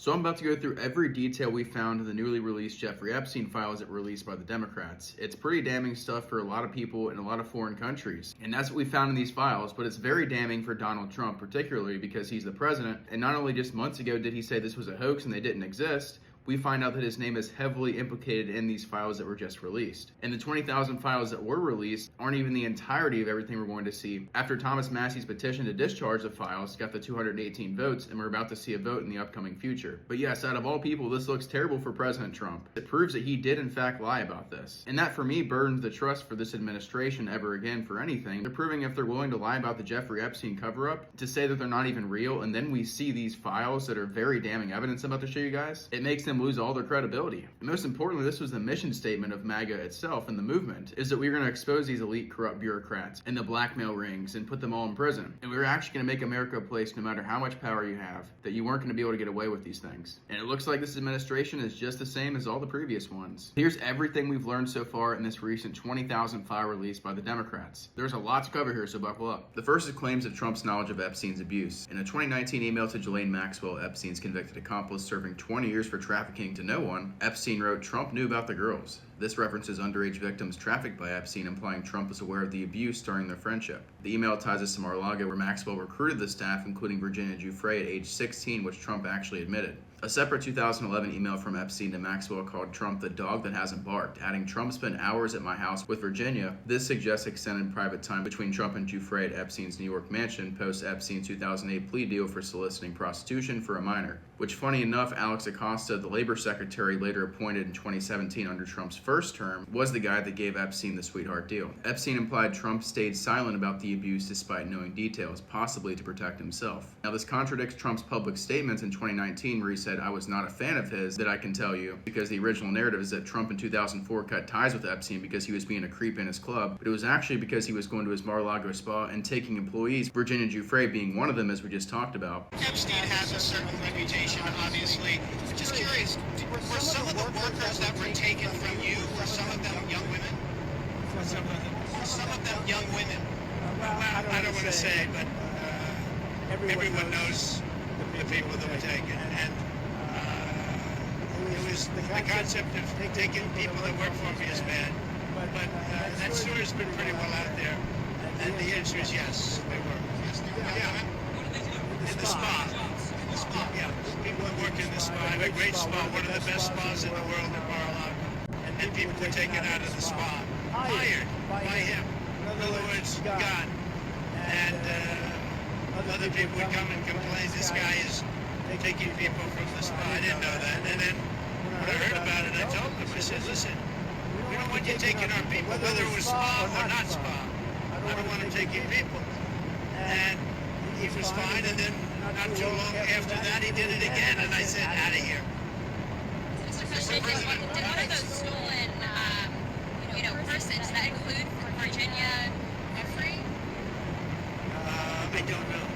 So I'm about to go through every detail we found in the newly released Jeffrey Epstein files that were released by the Democrats. It's pretty damning stuff for a lot of people in a lot of foreign countries. And that's what we found in these files, but it's very damning for Donald Trump, particularly because he's the president. And not only just months ago did he say this was a hoax and they didn't exist, we find out that his name is heavily implicated in these files that were just released. And the 20,000 files that were released aren't even the entirety of everything we're going to see after Thomas Massie's petition to discharge the files got the 218 votes, and we're about to see a vote in the upcoming future. But yes, out of all people, this looks terrible for President Trump. It proves that he did in fact lie about this. And that for me burdens the trust for this administration ever again for anything. They're proving if they're willing to lie about the Jeffrey Epstein cover-up, to say that they're not even real, and then we see these files that are very damning evidence I'm about to show you guys, it makes them lose all their credibility. And most importantly, this was the mission statement of MAGA itself and the movement, is that we were going to expose these elite corrupt bureaucrats and the blackmail rings and put them all in prison. And we were actually going to make America a place, no matter how much power you have, that you weren't going to be able to get away with these things. And it looks like this administration is just the same as all the previous ones. Here's everything we've learned so far in this recent 20,000 file release by the Democrats. There's a lot to cover here, so buckle up. The first is claims of Trump's knowledge of Epstein's abuse. In a 2019 email to Ghislaine Maxwell, Epstein's convicted accomplice serving 20 years for trafficking to no one, Epstein wrote, "Trump knew about the girls." This references underage victims trafficked by Epstein, implying Trump was aware of the abuse during their friendship. The email ties us to Mar-a-Lago, where Maxwell recruited the staff, including Virginia Giuffre at age 16, which Trump actually admitted. A separate 2011 email from Epstein to Maxwell called Trump the dog that hasn't barked, adding, "Trump spent hours at my house with Virginia." This suggests extended private time between Trump and Giuffre at Epstein's New York mansion post-Epstein's 2008 plea deal for soliciting prostitution for a minor, which, funny enough, Alex Acosta, the labor secretary later appointed in 2017 under Trump's first term, was the guy that gave Epstein the sweetheart deal. Epstein implied Trump stayed silent about the abuse despite knowing details, possibly to protect himself. Now, this contradicts Trump's public statements in 2019 where he said, "I was not a fan of his, that I can tell you," because the original narrative is that Trump in 2004 cut ties with Epstein because he was being a creep in his club, but it was actually because he was going to his Mar-a-Lago spa and taking employees, Virginia Giuffre being one of them, as we just talked about. Epstein has a certain reputation, obviously. Just curious, were some of the workers that were taken from you, were some of them young women? Some of them young women? Well, I don't want to say, but everyone knows the people that were taken. And it was the concept of taking people that work for me is bad. But that story's been pretty well out there. And the answer is yes, they were. Yeah. In the spa. Yeah. People that work in the spa. I have a great spa, one of the best spas in the world in Mar-a-Lago. And people were taken out of the spa. Hired by him. In other words, God. And other people would come and complain, this guy is taking people from the spa. I didn't know that. And then when I heard about it, I told them, I said, listen, we don't want you taking our people, whether it was spa or not spa. I don't want to take your people. And he was fine, and then not too long after that, he did it again, and I said, out of here. Did one of those stolen, persons that include Virginia Giuffre? I don't know.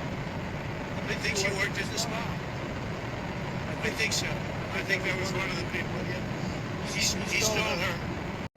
I think she worked at the spa. I think so. I think that was one of the people. He stole her.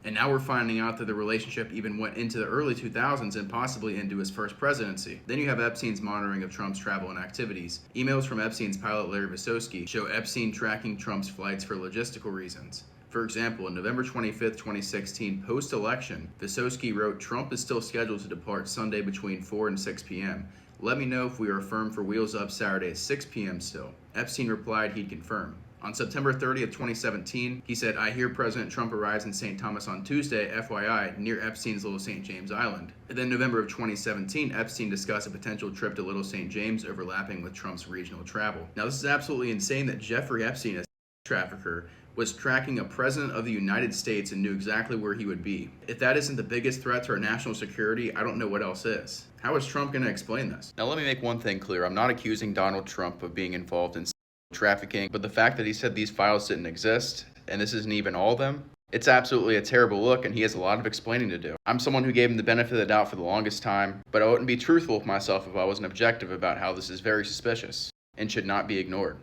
And now we're finding out that the relationship even went into the early 2000s and possibly into his first presidency. Then you have Epstein's monitoring of Trump's travel and activities. Emails from Epstein's pilot Larry Visosky show Epstein tracking Trump's flights for logistical reasons. For example, on November 25th, 2016, post-election, Visosky wrote, "Trump is still scheduled to depart Sunday between 4 and 6 p.m. Let me know if we are firm for Wheels Up Saturday at 6 p.m. still." Epstein replied he'd confirm. On September 30th, 2017, he said, "I hear President Trump arrives in St. Thomas on Tuesday, FYI, near Epstein's Little St. James Island." And then November of 2017, Epstein discussed a potential trip to Little St. James overlapping with Trump's regional travel. Now, this is absolutely insane that Jeffrey Epstein, a trafficker, was tracking a president of the United States and knew exactly where he would be. If that isn't the biggest threat to our national security, I don't know what else is. How is Trump going to explain this? Now, let me make one thing clear. I'm not accusing Donald Trump of being involved in trafficking, but the fact that he said these files didn't exist, and this isn't even all of them, it's absolutely a terrible look, and he has a lot of explaining to do. I'm someone who gave him the benefit of the doubt for the longest time, but I wouldn't be truthful with myself if I wasn't objective about how this is very suspicious and should not be ignored.